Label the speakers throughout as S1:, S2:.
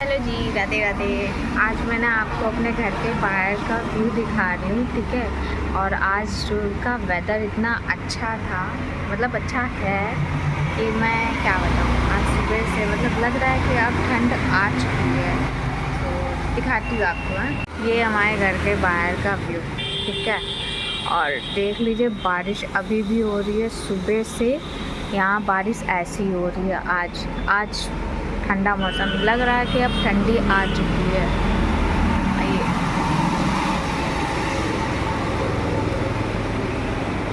S1: Hello जी, राधे राधे। आज मैं ना आपको अपने घर के बाहर का व्यू दिखा रही हूँ, ठीक है। और आज का वेदर इतना अच्छा था, मतलब अच्छा है कि मैं क्या बताऊँ। आज सुबह से मतलब लग रहा है कि अब ठंड आ चुकी है। तो दिखाती हूँ आपको। हाँ, ये हमारे घर के बाहर का व्यू, ठीक है। और देख लीजिए, बारिश अभी भी हो रही है सुबह से। यहाँ बारिश ऐसी हो रही है। आज ठंडा मौसम लग रहा है कि अब ठंडी आ चुकी है। आइए,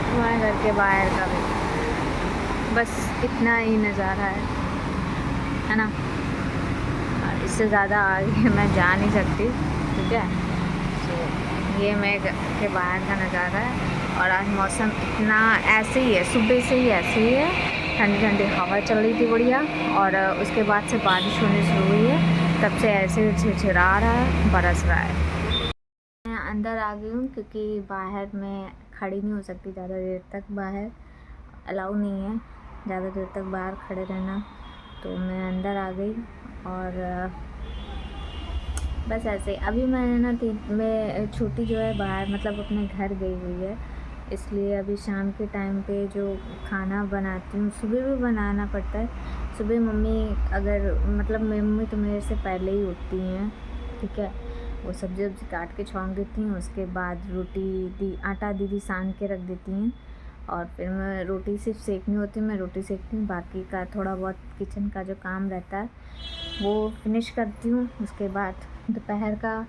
S1: हमारे घर के बाहर का भी बस इतना ही नज़ारा है ना। और इससे ज़्यादा आगे मैं जा नहीं सकती, ठीक है। तो ये मेरे घर के बाहर का नज़ारा है। और आज मौसम इतना ऐसे ही है, सुबह से ही ऐसे ही है। ठंडी ठंडी हवा चल रही थी बढ़िया। और उसके बाद से बारिश होनी शुरू हुई है, तब से ऐसे झिरझिरा रहा है, बरस रहा है। मैं अंदर आ गई हूँ क्योंकि बाहर में खड़ी नहीं हो सकती ज़्यादा देर तक। बाहर अलाउ नहीं है ज़्यादा देर तक बाहर खड़े रहना। तो मैं अंदर आ गई। और बस ऐसे अभी मैंने ना मैं छोटी जो है बाहर मतलब अपने घर गई हुई है, इसलिए अभी शाम के टाइम पे जो खाना बनाती हूँ, सुबह भी बनाना पड़ता है। सुबह मम्मी अगर मतलब मम्मी तो मेरे से पहले ही उठती हैं, ठीक है। वो सब्ज़ी वब्ज़ी काट के छौंक देती हैं, उसके बाद रोटी आटा दीदी सान के रख देती हैं। और फिर मैं रोटी सिर्फ सेकनी होती है, मैं रोटी सेकती हूँ। बाकी का थोड़ा बहुत किचन का जो काम रहता है वो फिनिश करती हूँ। उसके बाद दोपहर का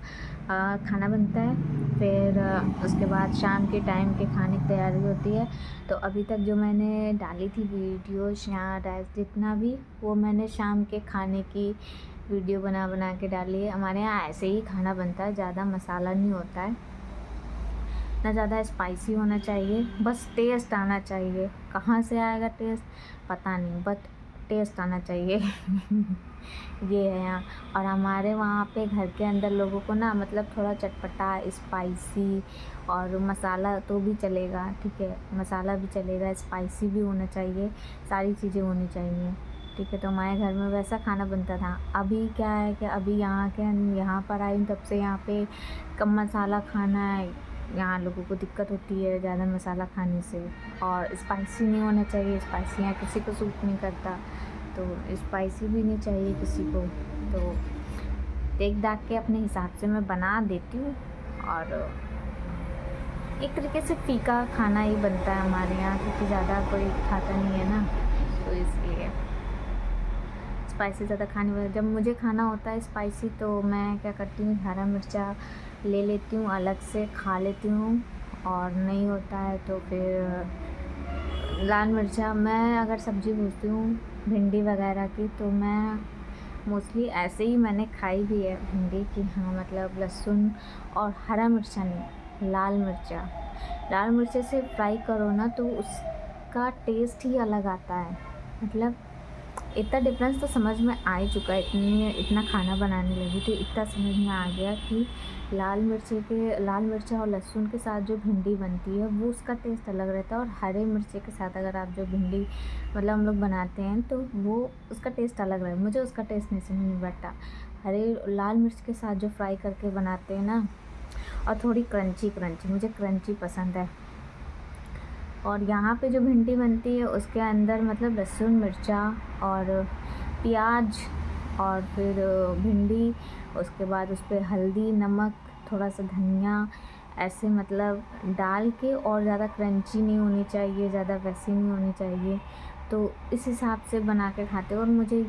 S1: खाना बनता है। फिर उसके बाद शाम के टाइम के खाने की तैयारी होती है। तो अभी तक जो मैंने डाली थी वीडियोस या जितना भी, वो मैंने शाम के खाने की वीडियो बना बना के डाली है। हमारे यहाँ ऐसे ही खाना बनता है, ज़्यादा मसाला नहीं होता है, ना ज़्यादा स्पाइसी होना चाहिए, बस टेस्ट आना चाहिए। कहाँ से आएगा टेस्ट पता नहीं, बट टेस्ट आना चाहिए। ये है यहाँ। और हमारे वहाँ पे घर के अंदर लोगों को ना मतलब थोड़ा चटपटा स्पाइसी और मसाला तो भी चलेगा, ठीक है। मसाला भी चलेगा, स्पाइसी भी होना चाहिए, सारी चीज़ें होनी चाहिए, ठीक है। तो हमारे घर में वैसा खाना बनता था। अभी क्या है कि अभी यहाँ पर आई तब से यहाँ पे कम मसाला खाना है। यहाँ लोगों को दिक्कत होती है ज़्यादा मसाला खाने से। और स्पाइसी नहीं होना चाहिए, स्पाइसी यहाँ किसी को सूट नहीं करता, तो स्पाइसी भी नहीं चाहिए किसी को। तो देख दाख के अपने हिसाब से मैं बना देती हूँ। और एक तरीके से फीका खाना ही बनता है हमारे यहाँ, क्योंकि ज़्यादा कोई खाता नहीं है ना, तो इसलिए स्पाइसी ज़्यादा खाने वाला। जब मुझे खाना होता है स्पाइसी तो मैं क्या करती हूँ, हरा मिर्चा ले लेती हूँ, अलग से खा लेती हूँ। और नहीं होता है तो फिर लाल मिर्चा, मैं अगर सब्ज़ी भूनती हूँ भिंडी वगैरह की, तो मैं मोस्टली ऐसे ही मैंने खाई भी है भिंडी की। हाँ, मतलब लहसुन और हरा मिर्चा नहीं, लाल मिर्चा। लाल मिर्चे से फ्राई करो ना तो उसका टेस्ट ही अलग आता है। मतलब इतना डिफरेंस तो समझ में आ ही चुका है, इतना खाना बनाने लगी तो इतना समझ में आ गया कि लाल मिर्चा और लहसुन के साथ जो भिंडी बनती है वो उसका टेस्ट अलग रहता है। और हरे मिर्चे के साथ अगर आप जो भिंडी मतलब हम लोग बनाते हैं तो वो उसका टेस्ट अलग रहता है। मुझे उसका टेस्ट नहीं समझ में बैठा। लाल मिर्च के साथ जो फ्राई करके बनाते हैं ना, और थोड़ी क्रंची क्रंची, मुझे क्रंची पसंद है। और यहाँ पे जो भिंडी बनती है उसके अंदर मतलब लहसुन मिर्चा और प्याज और फिर भिंडी, उसके बाद उस पर हल्दी नमक थोड़ा सा धनिया ऐसे मतलब डाल के, और ज़्यादा क्रंची नहीं होनी चाहिए, ज़्यादा वैसी नहीं होनी चाहिए। तो इस हिसाब से बना के खाते हैं। और मुझे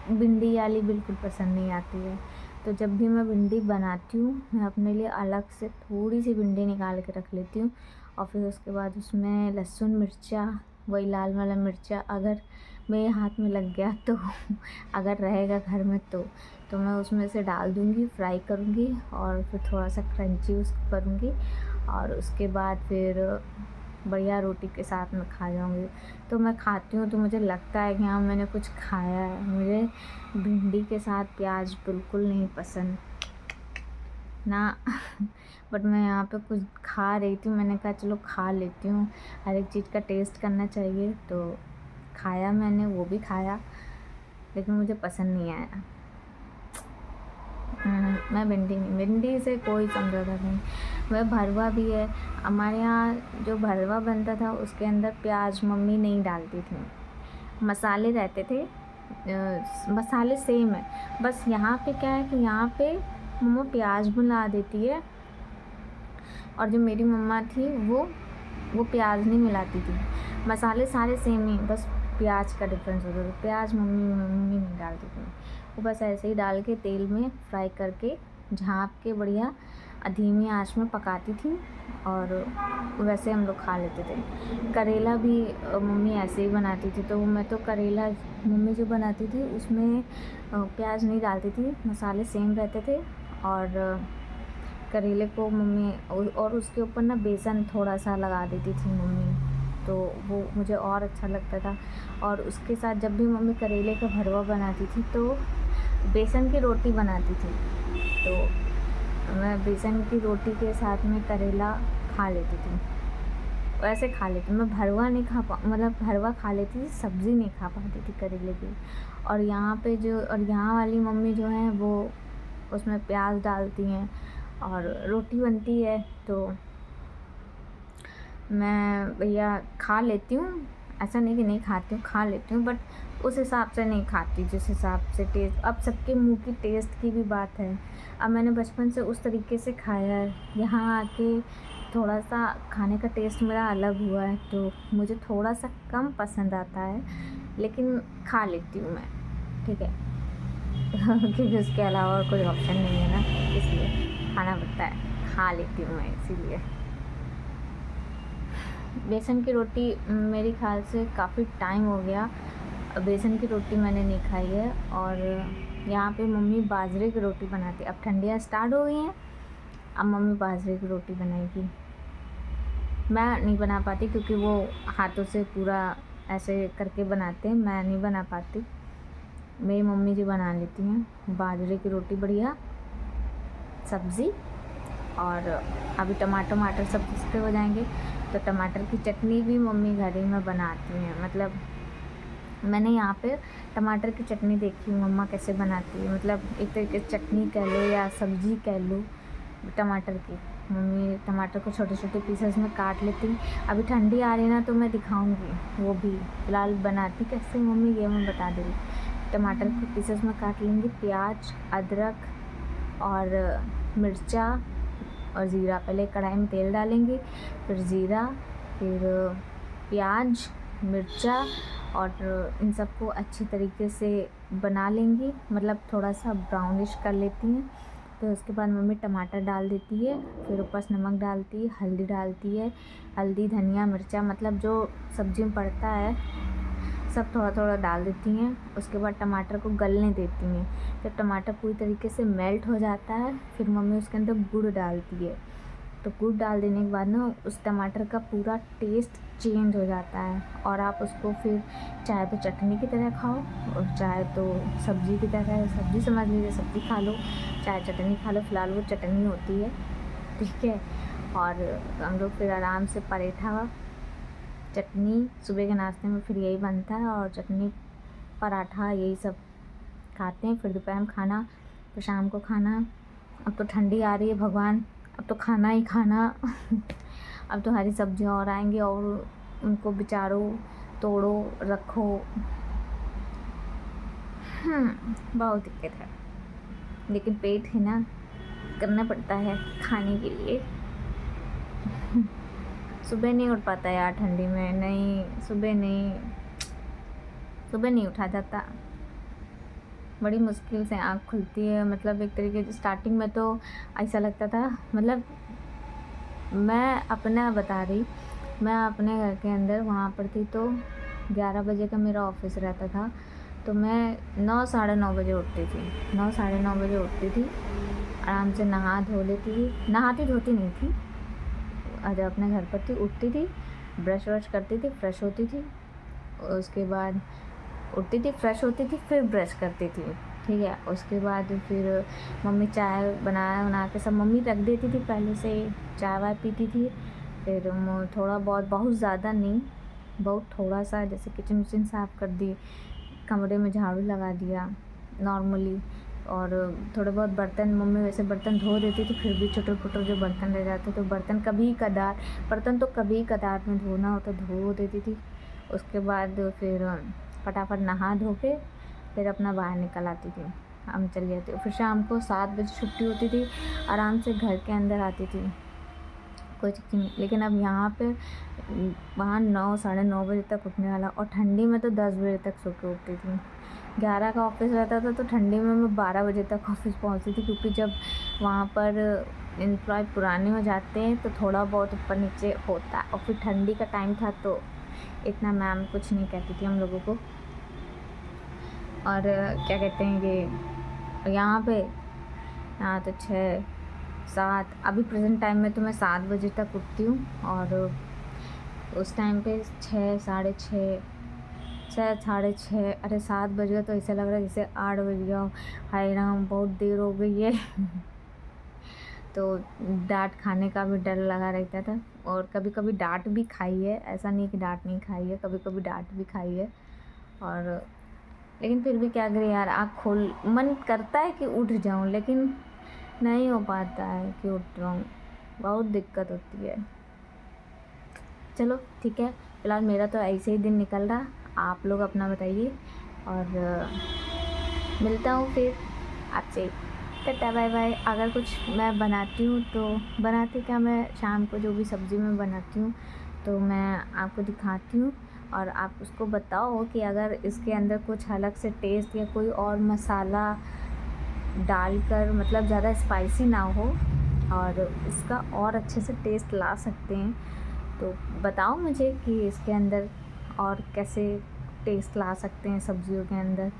S1: भिंडी वाली बिल्कुल पसंद नहीं आती है। तो जब भी मैं भिंडी बनाती हूँ मैं अपने लिए अलग से थोड़ी सी भिंडी निकाल के रख लेती हूँ। और फिर उसके बाद उसमें लहसुन मिर्चा, वही लाल वाला मिर्चा अगर मेरे हाथ में लग गया तो अगर रहेगा घर में तो मैं उसमें से डाल दूँगी, फ्राई करूँगी और फिर थोड़ा सा क्रंची उसको करूँगी। और उसके बाद फिर बढ़िया रोटी के साथ में खा जाऊँगी। तो मैं खाती हूँ तो मुझे लगता है कि हाँ मैंने कुछ खाया है। मुझे भिंडी के साथ प्याज बिल्कुल नहीं पसंद ना। बट मैं यहाँ पे कुछ खा रही थी, मैंने कहा चलो खा लेती हूँ, हर एक चीज़ का टेस्ट करना चाहिए। तो खाया मैंने, वो भी खाया, लेकिन मुझे पसंद नहीं आया। मैं भिंडी नहीं, भिंडी से कोई समझौता नहीं। वह भरवा भी है, हमारे यहाँ जो भरवा बनता था उसके अंदर प्याज मम्मी नहीं डालती थी, मसाले रहते थे, मसाले सेम है, बस यहाँ पे क्या है कि यहाँ पे मम्मा प्याज मिला देती है, और जो मेरी मम्मा थी वो प्याज नहीं मिलाती थी। मसाले सारे सेम ही, बस प्याज का डिफरेंस होता था। प्याज मम्मी नहीं डालती थी, वो बस ऐसे ही डाल के तेल में फ्राई करके झाँप के बढ़िया धीमी आंच में पकाती थी, और वैसे हम लोग खा लेते थे। करेला भी मम्मी ऐसे ही बनाती थी, तो मैं तो करेला मम्मी जो बनाती थी उसमें प्याज नहीं डालती थी, मसाले सेम रहते थे, और करेले को मम्मी और उसके ऊपर ना बेसन थोड़ा सा लगा देती थी मम्मी, तो वो मुझे और अच्छा लगता था। और उसके साथ जब भी मम्मी करेले का भरवा बनाती थी तो बेसन की रोटी बनाती थी, तो मैं बेसन की रोटी के साथ में करेला खा लेती थी, वैसे खा लेती। मैं भरवा नहीं मतलब भरवा खा लेती थी, सब्ज़ी नहीं खा पाती थी करेले की। और यहाँ वाली मम्मी जो हैं वो उसमें प्याज डालती हैं और रोटी बनती है, तो मैं भैया खा लेती हूँ, ऐसा नहीं कि नहीं खाती हूँ, खा लेती हूँ, बट उस हिसाब से नहीं खाती जिस हिसाब से टेस्ट। अब सबके मुंह की टेस्ट की भी बात है, अब मैंने बचपन से उस तरीके से खाया है, यहाँ आके थोड़ा सा खाने का टेस्ट मेरा अलग हुआ है, तो मुझे थोड़ा सा कम पसंद आता है, लेकिन खा लेती हूँ मैं, ठीक है। क्योंकि उसके अलावा और कोई ऑप्शन नहीं है ना, इसलिए खाना पड़ता है, खा लेती हूँ मैं इसीलिए। बेसन की रोटी मेरे ख्याल से काफ़ी टाइम हो गया बेसन की रोटी मैंने नहीं खाई है, और यहाँ पे मम्मी बाजरे की रोटी बनाती है। अब ठंडियाँ स्टार्ट हो गई हैं, अब मम्मी बाजरे की रोटी बनाएगी। मैं नहीं बना पाती क्योंकि वो हाथों से पूरा ऐसे करके बनाते हैं, मैं नहीं बना पाती, मेरी मम्मी जी बना लेती हैं बाजरे की रोटी बढ़िया, सब्ज़ी, और अभी टमाटर सब किसके हो जाएंगे, तो टमाटर की चटनी भी मम्मी घर ही में बनाती हैं। मतलब मैंने यहाँ पे टमाटर की चटनी देखी मम्मा कैसे बनाती है, मतलब एक तरीके से चटनी कह लो या सब्ज़ी कह लो टमाटर की। मम्मी टमाटर को छोटे छोटे पीसेस में काट लेती। अभी ठंडी आ रही ना तो मैं दिखाऊंगी वो भी, फ़िलहाल बनाती कैसे मम्मी ये मैं बता दूँगी। टमाटर को पीसेस में काट लेंगे, प्याज, अदरक और मिर्चा और ज़ीरा। पहले कढ़ाई में तेल डालेंगे, फिर ज़ीरा, फिर प्याज, मिर्चा, और इन सबको अच्छी तरीके से बना लेंगी, मतलब थोड़ा सा ब्राउनिश कर लेती हैं। तो उसके बाद मम्मी टमाटर डाल देती है, फिर ऊपर से नमक डालती है, हल्दी डालती है, हल्दी, धनिया, मिर्चा, मतलब जो सब्ज़ी में पड़ता है सब थोड़ा थोड़ा डाल देती हैं। उसके बाद टमाटर को गलने देती हैं। जब टमाटर पूरी तरीके से मेल्ट हो जाता है फिर मम्मी उसके अंदर गुड़ डालती है। तो गुड़ डाल देने के बाद ना उस टमाटर का पूरा टेस्ट चेंज हो जाता है, और आप उसको फिर चाहे तो चटनी की तरह खाओ और चाहे तो सब्ज़ी की तरह, सब्ज़ी समझ लीजिए, सब्ज़ी खा लो, चाहे चटनी खा लो, फ़िलहाल वो चटनी होती है, ठीक है। और हम लोग फिर आराम से पराठा, चटनी, सुबह के नाश्ते में फिर यही बनता है, और चटनी, पराठा, यही सब खाते हैं। फिर दोपहर में खाना, फिर शाम को खाना। अब तो ठंडी आ रही है भगवान, अब तो खाना ही खाना। अब तो हरी सब्जियाँ और आएंगी और उनको बिचारो, तोड़ो, रखो, बहुत दिक्कत है, लेकिन पेट है ना, करना पड़ता है खाने के लिए। सुबह नहीं उठ पाता यार ठंडी में, नहीं सुबह नहीं उठा जाता, बड़ी मुश्किल से आँख खुलती है। मतलब एक तरीके से स्टार्टिंग में तो ऐसा लगता था, मतलब मैं अपना बता रही, मैं अपने घर के अंदर वहाँ पर थी तो 11 बजे का मेरा ऑफिस रहता था, तो मैं 9 साढ़े 9 बजे उठती थी, 9 साढ़े 9 बजे उठती थी, आराम से नहा धो लेती थी, नहाती धोती नहीं थी, जब अपने घर पर थी उठती थी, ब्रश व्रश करती थी, फ्रेश होती थी, उसके बाद उठती थी, फ्रेश होती थी, फिर ब्रश करती थी, ठीक है। उसके बाद फिर मम्मी चाय बना के सब मम्मी रख देती थी, पहले से चाय वाय पीती थी। फिर थोड़ा बहुत ज़्यादा नहीं, बहुत थोड़ा सा, जैसे किचन विचन साफ़ कर दी, कमरे में झाड़ू लगा दिया नॉर्मली, और थोड़े बहुत बर्तन मम्मी वैसे बर्तन धो देती थी, फिर भी छोटे छोटे जो बर्तन रह जाते तो बर्तन तो कभी कदार में धोना हो तो धो देती थी। उसके बाद फिर फटाफट नहा धो के फिर अपना बाहर निकल आती थी, हम चली जाती। फिर शाम को 7 बजे छुट्टी होती थी, आराम से घर के अंदर आती थी, कोई दिक्कत नहीं। लेकिन अब यहाँ पे वहाँ 9 साढ़े 9 बजे तक उठने वाला, और ठंडी में तो 10 बजे तक सो के उठती थी। 11 का ऑफिस रहता था तो ठंडी में मैं 12 बजे तक ऑफिस पहुँचती थी, क्योंकि जब वहाँ पर एम्प्लॉय पुराने हो जाते हैं तो थोड़ा बहुत ऊपर नीचे होता है। और फिर ठंडी का टाइम था तो इतना मैम कुछ नहीं कहती थी हम लोगों को। और क्या कहते हैं कि यहाँ तो 6 7 अभी प्रेजेंट टाइम में तो मैं 7 बजे तक उठती हूँ, और उस टाइम पे 6 साढ़े 6 अरे 7 बज गए तो ऐसा लग रहा है जैसे 8 बज गया हो। हाय राम, बहुत देर हो गई है। तो डांट खाने का भी डर लगा रहता था, और कभी कभी डांट भी खाई है, ऐसा नहीं कि डांट नहीं खाई है, कभी कभी डांट भी खाई है। और लेकिन फिर भी क्या करें यार, आँख खोल मन करता है कि उठ जाऊँ, लेकिन नहीं हो पाता है कि उठ जाऊँ, बहुत दिक्कत होती है। चलो ठीक है, फिलहाल मेरा तो ऐसे ही दिन निकल रहा, आप लोग अपना बताइए, और मिलता हूँ फिर आपसे। Tata bye bye. अगर कुछ मैं बनाती हूँ तो बनाती क्या, मैं शाम को जो भी सब्ज़ी मैं बनाती हूँ तो मैं आपको दिखाती हूँ, और आप उसको बताओ कि अगर इसके अंदर कुछ अलग से टेस्ट या कोई और मसाला डालकर, मतलब ज़्यादा स्पाइसी ना हो और इसका और अच्छे से टेस्ट ला सकते हैं, तो बताओ मुझे कि इसके अंदर और कैसे टेस्ट ला सकते हैं सब्जियों के अंदर।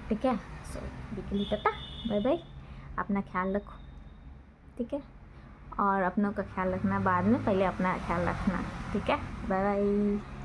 S1: ठीक है, सो अभी के लिए टाटा बाय बाय। अपना ख्याल रखो, ठीक है, और अपनों का ख्याल रखना बाद में, पहले अपना ख्याल रखना, ठीक है, बाय बाय।